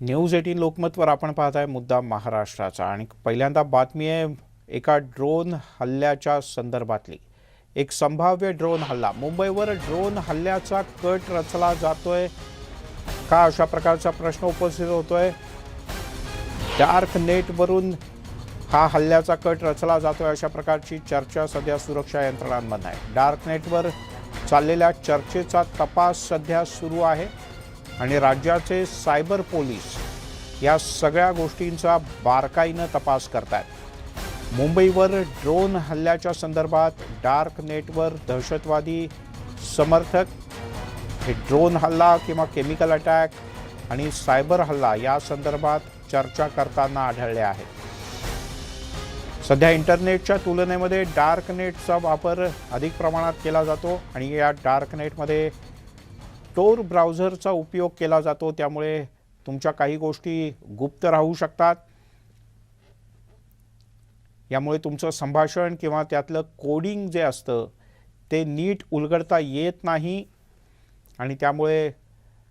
News 18 लोकमतवर आपण पाहताय मुद्दा महाराष्ट्राचा आणि पहिल्यांदा बातमी आहे एका ड्रोन हल्ल्याच्या संदर्भातली। एक संभाव्य ड्रोन हल्ला, मुंबईवर ड्रोन हल्ल्याचा कट रचला जातोय का, अशा प्रकारचा प्रश्न उपस्थित होतोय। डार्क नेटवरून हा हल्ल्याचा कट रचला जातोय अशा प्रकारची चर्चा सध्या सुरक्षा यंत्रणांमध्ये आहे। डार्क नेटवर चाललेल्या चर्चेचा तपास सध्या सुरू आहे आणि राज्याचे सायबर पोलीस या सगळ्या गोष्टींचा बारकाईने तपास करतात। मुंबईवर ड्रोन हल्ल्याच्या संदर्भात डार्क नेटवर दहशतवादी समर्थक हे ड्रोन हल्ला किंवा केमिकल अटॅक आणि सायबर हल्ला या संदर्भात चर्चा करताना आढळले आहेत। सध्या इंटरनेटच्या तुलनेमध्ये डार्क नेटचा वापर अधिक प्रमाणात केला जातो आणि या डार्क नेटमध्ये टोर ब्राउझरचा उपयोग केला जातो, त्यामुळे तुमच्या काही गोष्टी गुप्त राहू शकतात। यामुळे तुमचं संभाषण किंवा त्यातलं कोडिंग जे असतं ते नीट उलगडता येत नाही आणि त्यामुळे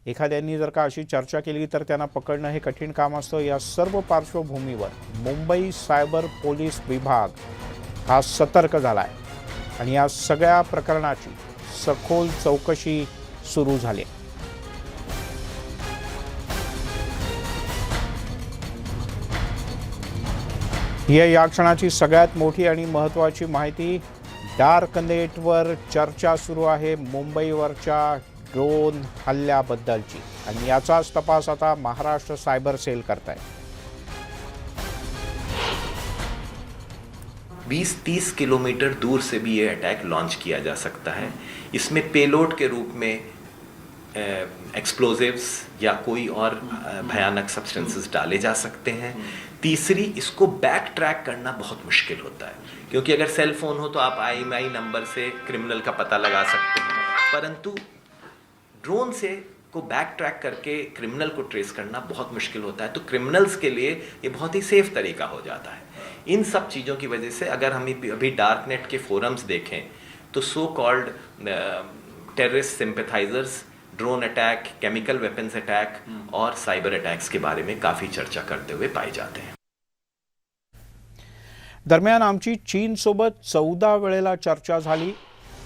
एखाद्यांनी जर का अशी चर्चा केली तर त्यांना पकडणं हे कठीण काम असतं। या सर्व पार्श्वभूमीवर मुंबई सायबर पोलीस विभाग हा सतर्क झाला आहे आणि या सगळ्या प्रकरणाची सखोल चौकशी सुरू झाली। ही या क्षणाची सगळ्यात मोठी आणि महत्त्वाची माहिती। डार्क नेटवर चर्चा सुरू आहे मुंबईवरच्या ड्रोन हल्ल्याबद्दलची आणि याचाच तपास आता महाराष्ट्र सायबर सेल करताय। 20-30 किलोमीटर दूर से भी ये अटैक लॉन्च किया जा सकता है। इसमें पेलोड के रूप में एक्सप्लोजिव्स या कोई और भयानक सब्सटेंसेस डाले जा सकते हैं। तीसरी, इसको बैक ट्रैक करना बहुत मुश्किल होता है, क्योंकि अगर सेल फोन हो तो आप IMEI नंबर से क्रिमिनल का पता लगा सकते हैं, परंतु ड्रोन से को बैक ट्रैक करके क्रिमिनल को ट्रेस करना बहुत मुश्किल होता है। तो क्रिमिनल्स के लिए ये बहुत ही सेफ तरीका हो जाता है। इन सब चीज़ों की वजह से अगर हम अभी डार्क नेट के फोरम्स देखें तो so called terrorist sympathizers drone attack, chemical weapons attack और साइबर अटैक्स के बारे में काफ़ी चर्चा करते हुए पाए जाते हैं। दरम्यान आमची चीन सोबत 14 वेळेला चर्चा झाली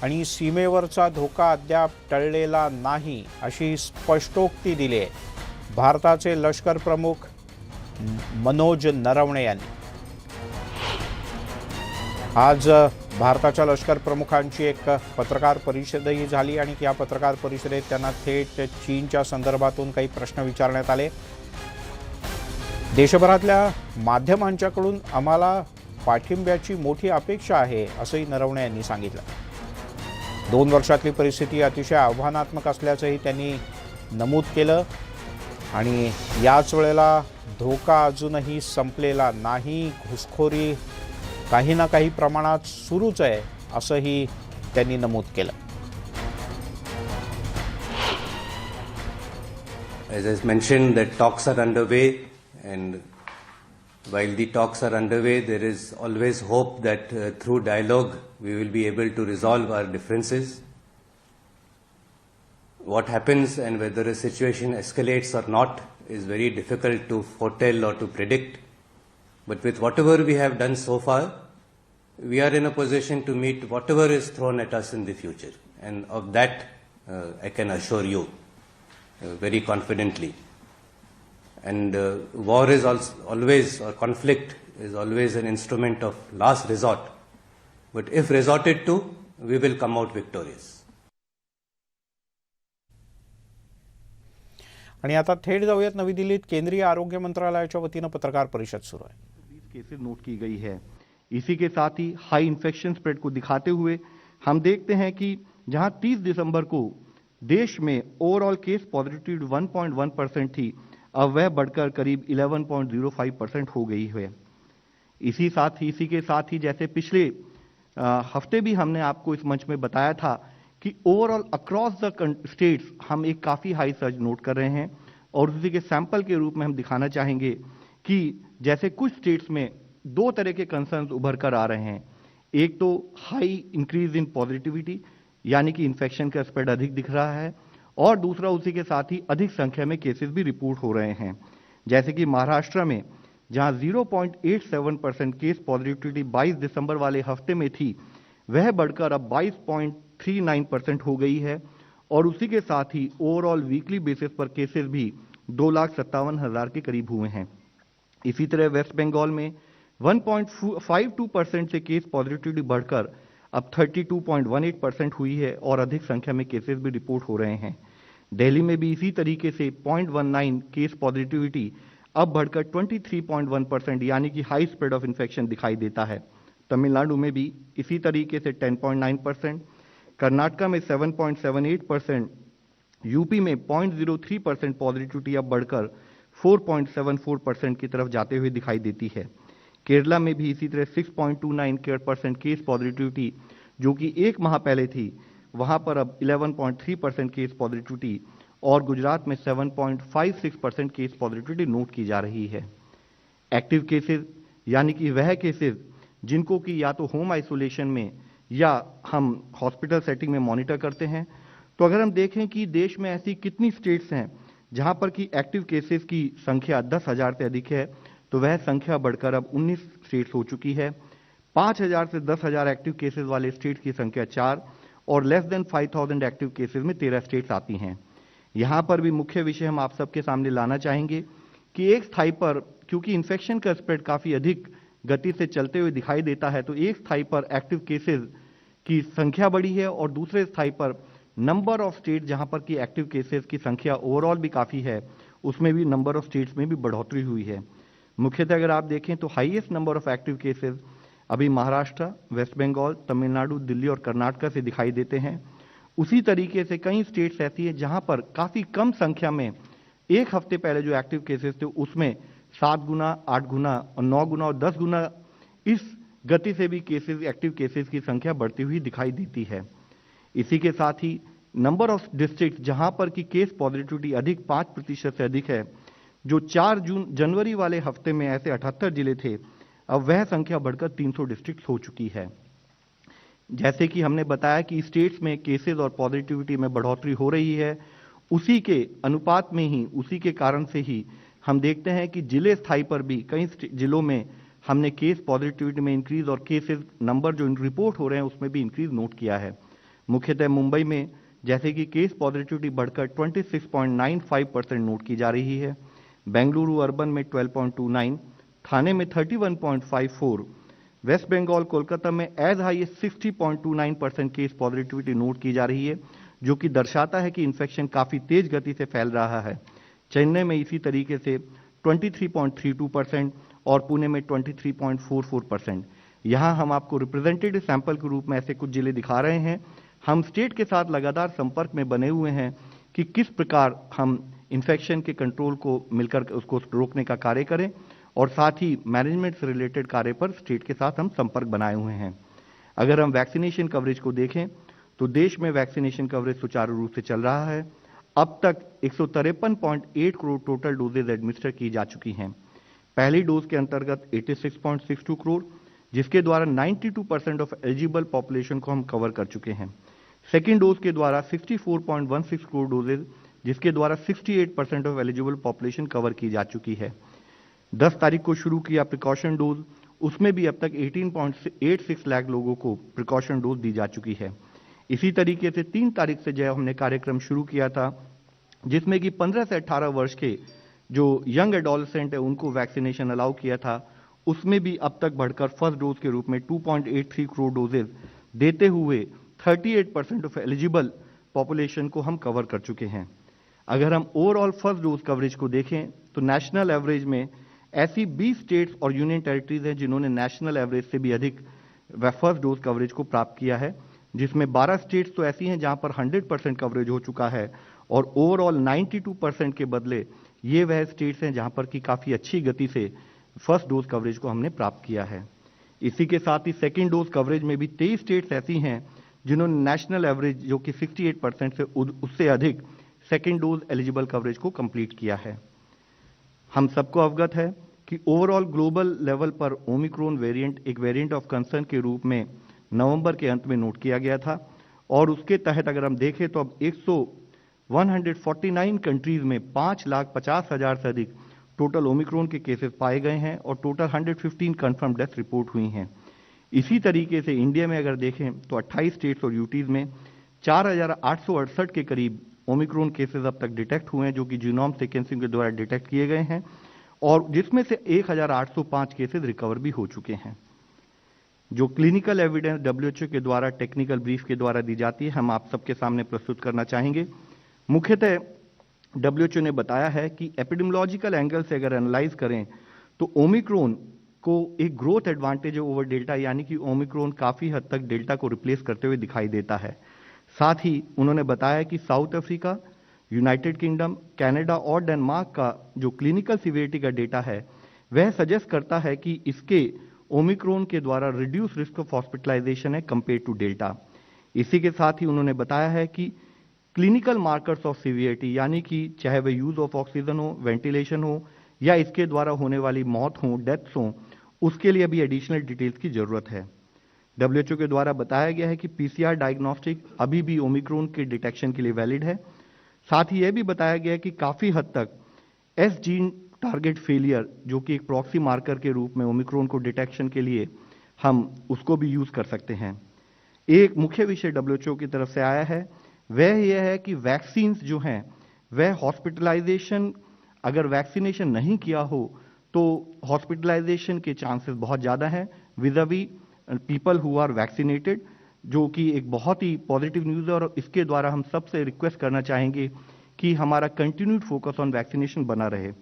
आणि सीमेवरचा धोका अद्याप टळलेला नाही अशी स्पष्टोक्ती दिली आहे भारताचे लष्कर प्रमुख मनोज नरवणे यांनी। आज भारताच्या लष्कर प्रमुखांची एक पत्रकार परिषदही झाली आणि या पत्रकार परिषदेत त्यांना थेट चीनच्या संदर्भातून काही प्रश्न विचारण्यात आले। देशभरातल्या माध्यमांच्याकडून आम्हाला पाठिंब्याची मोठी अपेक्षा आहे असंही नरवणे यांनी सांगितलं। 2 वर्षातली परिस्थिती अतिशय आव्हानात्मक असल्याचंही त्यांनी नमूद केलं आणि याच वेळेला धोका अजूनही संपलेला नाही, घुसखोरी काही ना काही प्रमाणात सुरूच आहे असंही त्यांनी नमूद केलं। As I mentioned, that talks are underway, and while the talks are underway, there is always hope that through dialogue we will be able to resolve our differences. What happens and whether a situation escalates or not is very difficult to foretell or to predict. But with whatever we have done so far, we are in a position to meet whatever is thrown at us in the future. And of that, I can assure you very confidently. And war is always, or conflict is always an instrument of last resort. But if resorted to, we will come out victorious. आणि आता थेट जाऊयात नवी दिल्लीत केंद्रीय आरोग्य मंत्रालयाच्या वतीनं पत्रकार परिषद सुरू आहे। 20 केसेस नोट की गई है। इसी के साथ ही हाई इन्फेक्शन स्प्रेड को दिखाते हुए हम देखते हैं कि जहां 30 दिसंबर को देश में ओवरऑल केस पॉजिटिविटी 1.1% थी, अब वह बढ़कर करीब 11.05% हो गई है। इसी के साथ ही जैसे पिछले हफ्ते भी हमने आपको इस मंच में बताया था कि ओवरऑल अक्रॉस द स्टेट्स हम एक काफ़ी हाई सर्ज नोट कर रहे हैं और उसी के सैंपल के रूप में हम दिखाना चाहेंगे कि जैसे कुछ स्टेट्स में 2 तरह के कंसर्न्स उभर कर आ रहे हैं। एक तो हाई इंक्रीज इन पॉजिटिविटी, यानी कि इन्फेक्शन का स्प्रेड अधिक दिख रहा है, और दूसरा उसी के साथ ही अधिक संख्या में केसेस भी रिपोर्ट हो रहे हैं। जैसे कि महाराष्ट्र में जहां 0.87% केस पॉजिटिविटी 22 दिसंबर वाले हफ्ते में थी, वह बढ़कर अब 22.39% हो गई है और उसी के साथ ही ओवरऑल वीकली बेसिस पर केसेस भी 2,57,000 के करीब हुए हैं। इसी तरह वेस्ट बंगाल में 1.52% से केस पॉजिटिविटी बढ़कर अब 32.18% हुई है और अधिक संख्या में केसेस भी रिपोर्ट हो रहे हैं। दिल्ली में भी इसी तरीके से 0.19 केस पॉजिटिविटी अब बढ़कर 23.1% यानी कि हाई स्प्रेड ऑफ इन्फेक्शन दिखाई देता है। तमिलनाडु में भी इसी तरीके से 10.9%, कर्नाटका में 7.78%, यूपी में 0.03% पॉजिटिविटी अब बढ़कर 4.74% की तरफ जाते हुए दिखाई देती है। केरला में भी इसी तरह 6.29% केस पॉजिटिविटी जो कि एक माह पहले थी, वहां पर अब 11.3% केस पॉजिटिविटी और गुजरात में 7.56% केस पॉजिटिविटी नोट की जा रही है। एक्टिव केसेस यानी कि वह केसेस जिनको कि या तो होम आइसोलेशन में या हम हॉस्पिटल सेटिंग में मॉनिटर करते हैं, तो अगर हम देखें कि देश में ऐसी कितनी स्टेट्स हैं जहां पर कि एक्टिव केसेस की संख्या 10,000 से अधिक है, तो वह संख्या बढ़कर अब 19 स्टेट्स हो चुकी है। 5,000 से 10,000 एक्टिव केसेस वाले स्टेट्स की संख्या 4 और लेस देन 5,000 एक्टिव केसेस में 13 स्टेट्स आती हैं। यहां पर भी मुख्य विषय हम आप सबके सामने लाना चाहेंगे कि एक स्थाई पर, क्योंकि इन्फेक्शन का स्प्रेड काफी अधिक गति से चलते हुए दिखाई देता है, तो एक स्थाई पर एक्टिव केसेस की संख्या बढ़ी है और दूसरे स्थाई पर नंबर ऑफ स्टेट जहां पर कि एक्टिव केसेस की संख्या ओवरऑल भी काफी है, उसमें भी नंबर ऑफ स्टेट्स में भी बढ़ोतरी हुई है। मुख्यतः अगर आप देखें तो highest number of active cases अभी महाराष्ट्र, वेस्ट बंगाल, तमिलनाडु, दिल्ली और कर्नाटक से दिखाई देते हैं। उसी तरीके से कई स्टेट्स ऐसी हैं जहां पर काफी कम संख्या में एक हफ्ते पहले जो एक्टिव केसेस थे उसमें 7 गुना, 8 गुना और 9 गुना और 10 गुना इस गति से भी केसेस, एक्टिव केसेस की संख्या बढ़ती हुई दिखाई देती है। इसी के साथ ही नंबर ऑफ डिस्ट्रिक्ट जहां पर की केस पॉजिटिविटी अधिक 5% से अधिक है, जो 4 जनवरी वाले हफ्ते में ऐसे 78 जिले थे, अब वह संख्या बढ़कर 300 डिस्ट्रिक्ट हो चुकी है। जैसे कि हमने बताया कि स्टेट्स में केसेस और पॉजिटिविटी में बढ़ोतरी हो रही है, उसी के अनुपात में ही, उसी के कारण से ही हम देखते हैं कि जिले स्थाई पर भी कई जिलों में हमने केस पॉजिटिविटी में इंक्रीज और केसेस नंबर जो रिपोर्ट हो रहे हैं उसमें भी इंक्रीज नोट किया है। मुख्यतः मुंबई में जैसे कि केस पॉजिटिविटी बढ़कर 26.95% नोट की जा रही है, बेंगलुरु अर्बन में 12.29, थाने में 31.54, वेस्ट बंगाल कोलकाता में as high 60.29% case positivity note की जा रही है, जो कि दर्शाता है कि इन्फेक्शन काफी तेज गति से फैल रहा है। चेन्नई में इसी तरीके से 23.32% और पुणे में 23.44%। यहां हम आपको रिप्रेजेंटेटिव सैंपल के रूप में ऐसे कुछ जिले दिखा रहे हैं। हम स्टेट के साथ लगातार संपर्क में बने हुए हैं कि किस प्रकार हम इन्फेक्शन के कंट्रोल को मिलकर उसको रोकने का कार्य करें और साथ ही मैनेजमेंट से रिलेटेड कार्य पर स्टेट के साथ हम संपर्क बनाए हुए हैं। अगर हम वैक्सीनेशन कवरेज को देखें तो देश में वैक्सीनेशन कवरेज सुचारू रूप से चल रहा है। अब तक 153.8 करोड़ टोटल डोजेज एडमिनिस्टर की जा चुकी हैं। पहली डोज के अंतर्गत 86.62 करोड़, जिसके द्वारा 92% ऑफ एलिजिबल पॉपुलेशन को हम कवर कर चुके हैं। सेकेंड डोज के द्वारा 64.16 करोड़ डोजेज, जिसके द्वारा 68% ऑफ एलिजिबल पॉपुलेशन कवर की जा चुकी है। 10 तारीख को शुरू किया प्रिकॉशन डोज, उसमें भी अब तक 18.86 लाख लोगों को प्रिकॉशन डोज दी जा चुकी है। इसी तरीके से 3 तारीख से जो हमने कार्यक्रम शुरू किया था, जिसमें कि 15 से 18 वर्ष के जो यंग एडोलेसेंट है उनको वैक्सीनेशन अलाउ किया था, उसमें भी अब तक बढ़कर फर्स्ट डोज के रूप में 2.83 करोड़ डोजेज देते हुए 38% ऑफ एलिजिबल पॉपुलेशन को हम कवर कर चुके हैं। अगर हम ओवरऑल फर्स्ट डोज कवरेज को देखें तो नेशनल एवरेज में ऐसी 20 स्टेट्स और यूनियन टेरिटरीज हैं जिन्होंने नेशनल एवरेज से भी अधिक फर्स्ट डोज कवरेज को प्राप्त किया है, जिसमें 12 स्टेट्स तो ऐसी हैं जहां पर 100% कवरेज हो चुका है और ओवरऑल 92% के बदले ये वह स्टेट्स हैं जहां पर कि काफी अच्छी गति से फर्स्ट डोज कवरेज को हमने प्राप्त किया है। इसी के साथ ही सेकेंड डोज कवरेज में भी 23 स्टेट्स ऐसी हैं जिन्होंने नेशनल एवरेज जो कि 68% से उससे अधिक सेकेंड डोज एलिजिबल कवरेज को कंप्लीट किया है। हम सबको अवगत है कि ओवरऑल ग्लोबल लेवल पर ओमिक्रॉन वेरिएंट एक वेरिएंट ऑफ कंसर्न के रूप में नवंबर के अंत में नोट किया गया था और उसके तहत अगर हम देखें तो अब 149 कंट्रीज में 5,50,000 से अधिक टोटल ओमिक्रॉन के केसेस पाए गए हैं और टोटल 115 कंफर्म डेथ रिपोर्ट हुई हैं। इसी तरीके से इंडिया में अगर देखें तो 28 स्टेट्स और यूटीज में 4,868 के करीब ओमिक्रॉन केसेस अब तक डिटेक्ट हुए हैं, जो कि जीनोम सीक्वेंसिंग के द्वारा डिटेक्ट किए गए हैं, और जिसमें से 1,805 केसेस रिकवर भी हो चुके हैं। जो क्लिनिकल एविडेंस WHO के द्वारा टेक्निकल ब्रीफ के द्वारा दी जाती है, हम आप सबके सामने प्रस्तुत करना चाहेंगे। मुख्यतः WHO ने बताया है कि एपिडेमियोलॉजिकल एंगल से अगर एनालाइज करें तो ओमिक्रॉन को एक ग्रोथ एडवांटेज ओवर डेल्टा, यानी कि ओमिक्रॉन काफी हद तक डेल्टा को रिप्लेस करते हुए दिखाई देता है। साथ ही उन्होंने बताया कि south Africa, United kingdom, Canada और डेनमार्क का जो क्लिनिकल सिवियरिटी का डेटा है वह सजेस्ट करता है कि इसके ओमिक्रॉन के द्वारा रिड्यूस रिस्क ऑफ हॉस्पिटलाइजेशन है कंपेयर टू डेल्टा। इसी के साथ ही उन्होंने बताया है कि क्लिनिकल मार्कर्स ऑफ सिवियरिटी, यानी कि चाहे वह यूज ऑफ ऑक्सीजन हो, वेंटिलेशन हो या इसके द्वारा होने वाली मौत हो, डेथ्स हो, उसके लिए अभी एडिशनल डिटेल्स की जरूरत है। WHO के द्वारा बताया गया है कि PCR डायग्नोस्टिक अभी भी ओमिक्रॉन के डिटेक्शन के लिए वैलिड है। साथ ही यह भी बताया गया है कि काफी हद तक एस जीन टारगेट फेलियर, जो कि एक प्रॉक्सी मार्कर के रूप में ओमिक्रॉन को डिटेक्शन के लिए हम उसको भी यूज कर सकते हैं। एक मुख्य विषय WHO की तरफ से आया है वह यह है कि वैक्सीन जो हैं वह हॉस्पिटलाइजेशन, अगर वैक्सीनेशन नहीं किया हो तो हॉस्पिटलाइजेशन के चांसेस बहुत ज्यादा हैं vis-à-vis people who are vaccinated, जो कि एक बहुत ही पॉजिटिव न्यूज है। और इसके द्वारा हम सबसे रिक्वेस्ट करना चाहेंगे कि हमारा कंटिन्यूड फोकस ऑन वैक्सीनेशन बना रहे।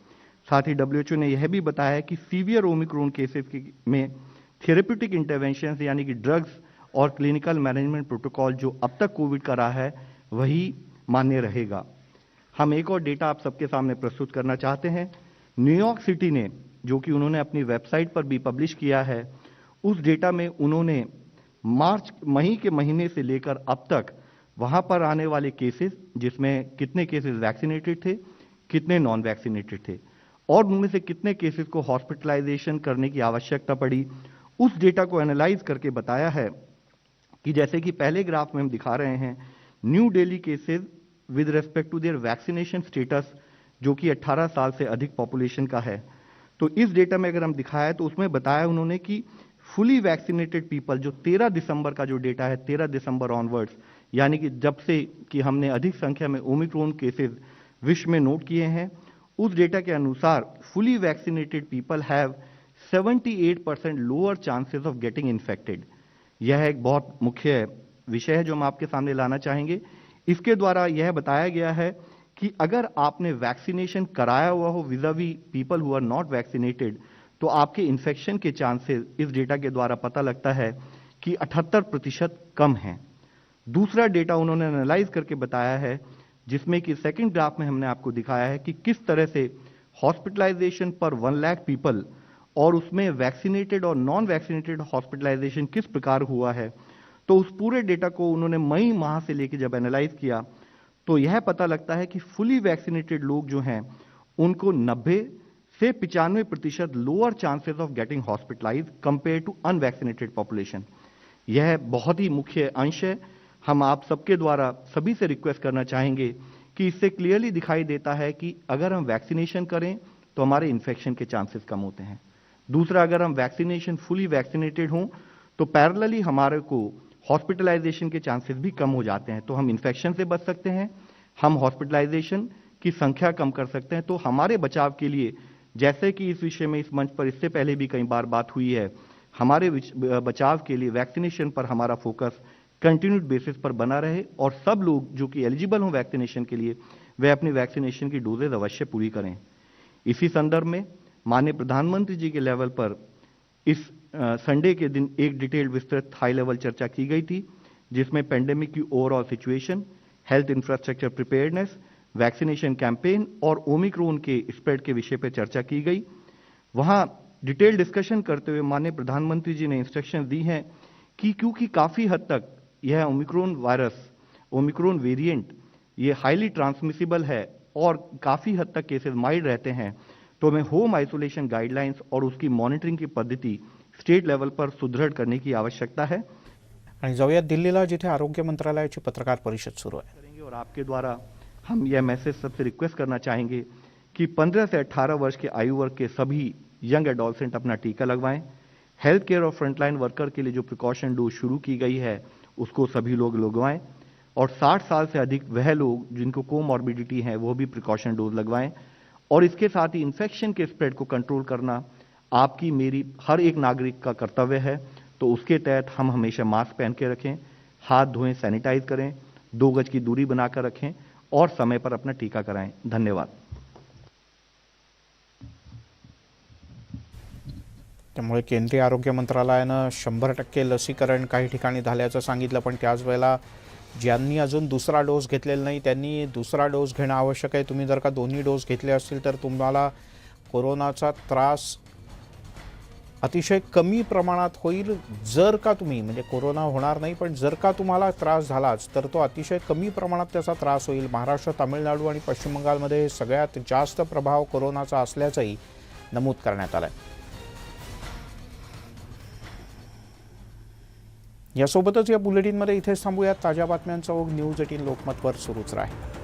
साथ ही WHO ने यह भी बताया है कि सीवियर ओमिक्रॉन केसेस में थेरेप्यूटिक इंटरवेंशन यानी कि ड्रग्स और क्लिनिकल मैनेजमेंट प्रोटोकॉल जो अब तक कोविड का रहा है वही मान्य रहेगा। हम एक और डेटा आप सबके सामने प्रस्तुत करना चाहते हैं। न्यूयॉर्क सिटी ने, जो कि उन्होंने अपनी वेबसाइट पर भी पब्लिश किया है, उस डेटा में उन्होंने मई के महीने से लेकर अब तक वहां पर आने वाले केसेस, जिसमें कितने केसेस वैक्सीनेटेड थे, कितने नॉन वैक्सीनेटेड थे और उनमें से कितने केसेस को हॉस्पिटलाइजेशन करने की आवश्यकता पड़ी, उस डेटा को एनालाइज करके बताया है कि जैसे कि पहले ग्राफ में हम दिखा रहे हैं, new daily cases with respect to their vaccination status, जो कि 18 साल से अधिक पॉपुलेशन का है। तो इस डेटा में अगर हम दिखाया तो उसमें बताया उन्होंने कि फुली वैक्सीनेटेड पीपल, जो 13 दिसंबर का जो डेटा है, 13 दिसंबर ऑनवर्ड्स, यानी कि जब से कि हमने अधिक संख्या में ओमिक्रॉन केसेस विश्व में नोट किए हैं, उस डेटा के अनुसार fully vaccinated people have 78% lower chances of getting infected. यह एक बहुत मुख्य विषय है जो हम आपके सामने लाना चाहेंगे। इसके द्वारा यह बताया गया है कि अगर आपने वैक्सीनेशन कराया हुआ हो vis-a-vis people who are not vaccinated, तो आपके इन्फेक्शन के चांसेस इस डेटा के द्वारा पता लगता है कि 78% कम हैं। दूसरा डेटा उन्होंने एनालाइज करके बताया है, जिसमें कि सेकंड ग्राफ में हमने आपको दिखाया है कि किस तरह से हॉस्पिटलाइजेशन पर 1 लाख पीपल और उसमें वैक्सीनेटेड और नॉन वैक्सीनेटेड हॉस्पिटलाइजेशन किस प्रकार हुआ है। तो उस पूरे डेटा को उन्होंने मई माह से लेकर जब एनालाइज किया तो यह पता लगता है कि फुली वैक्सीनेटेड लोग जो हैं उनको 90 से 95% lower chances of getting hospitalise compare to unvaccinated population. यह बहुत ही मुख्य अंश है। हम आप सबके द्वारा सभी से रिक्वेस्ट करना चाहेंगे कि इससे क्लियरली दिखाई देता है कि अगर हम वैक्सीनेशन करें तो हमारे इन्फेक्शन के चांसेस कम होते हैं। दूसरा, अगर हम वैक्सीनेशन फुली वैक्सीनेटेड हों तो पैरेलली हमारे को हॉस्पिटलाइजेशन के चांसेस भी कम हो जाते हैं, तो हम इन्फेक्शन से बच सकते हैं, हम हॉस्पिटलाइजेशन की संख्या कम कर सकते हैं। तो हमारे बचाव के लिए, जैसे कि इस विषय में इस मंच पर इससे पहले भी कई बार बात हुई है, हमारे बचाव के लिए वैक्सीनेशन पर हमारा फोकस कंटिन्यूड बेसिस पर बना रहे और सब लोग जो कि एलिजिबल हों वैक्सीनेशन के लिए वे अपनी वैक्सीनेशन की डोजेज अवश्य पूरी करें। इसी संदर्भ में माननीय प्रधानमंत्री जी के लेवल पर इस संडे के दिन एक डिटेल्ड विस्तृत हाई लेवल चर्चा की गई थी, जिसमें पेंडेमिक की overall situation, health infrastructure preparedness, vaccination campaign और ओमिक्रॉन के स्प्रेड के विषय पर चर्चा की गई। वहां डिटेल डिस्कशन करते हुए माननीय प्रधानमंत्री जी ने इंस्ट्रक्शन दी हैं कि क्योंकि काफी हद तक यह ओमिक्रॉन वायरस, ओमिक्रॉन वेरिएंट ये हाईली ट्रांसमिसिबल है और काफी हद तक केसेस माइल्ड रहते हैं, तो हमें होम आइसोलेशन गाइडलाइंस और उसकी मॉनिटरिंग की पद्धति स्टेट लेवल पर सुदृढ़ करने की आवश्यकता है। आणि जाऊया दिल्लीला, जिथे आरोग्य मंत्रालयाची पत्रकार परिषद सुरू आहे। और आपके द्वारा हम यह मैसेज सबसे रिक्वेस्ट करना चाहेंगे कि 15 से 18 वर्ष के आयु वर्ग के सभी यंग एडोलसेंट अपना टीका लगवाएं। हेल्थ केयर और फ्रंटलाइन वर्कर के लिए जो प्रिकॉशन डोज शुरू की गई है उसको सभी लोग लगवाएं, और 60 साल से अधिक वह लोग जिनको कोमॉर्बिडिटी है वो भी प्रिकॉशन डोज लगवाएं। और इसके साथ ही इन्फेक्शन के स्प्रेड को कंट्रोल करना आपकी मेरी हर एक नागरिक का कर्तव्य है। तो उसके तहत हम हमेशा मास्क पहन के रखें, हाथ धोएं, सैनिटाइज करें, 2 गज की दूरी बनाकर रखें और समय पर अपना टीका कराएं। धन्यवाद। त्यामुळे केंद्रीय आरोग्य मंत्रालयानं 100% लसीकरण काही ठिकाणी झाल्याचं सांगितलं, पण त्याच वेळेला ज्यांनी अजून दुसरा डोस घेतलेला नाही त्यांनी दुसरा डोस घेणं आवश्यक आहे। तुम्ही जर का दोन्ही डोस घेतले असतील तर तुम्हाला कोरोनाचा त्रास अतिशय कमी प्रमाणात होईल। जर का तुम्ही म्हणजे कोरोना होणार नाही, पण जर का तुम्हाला त्रास झालाच तर तो अतिशय कमी प्रमाणात त्याचा त्रास होईल। महाराष्ट्र, तामिळनाडू आणि पश्चिम बंगालमध्ये सगळ्यात जास्त प्रभाव कोरोनाचा असल्याचंही नमूद करण्यात आलं आहे। यासोबतच या बुलेटिनमध्ये इथेच थांबूयात। ताज्या बातम्यांचा ओघ न्यूज 18 लोकमतवर सुरूच राहील।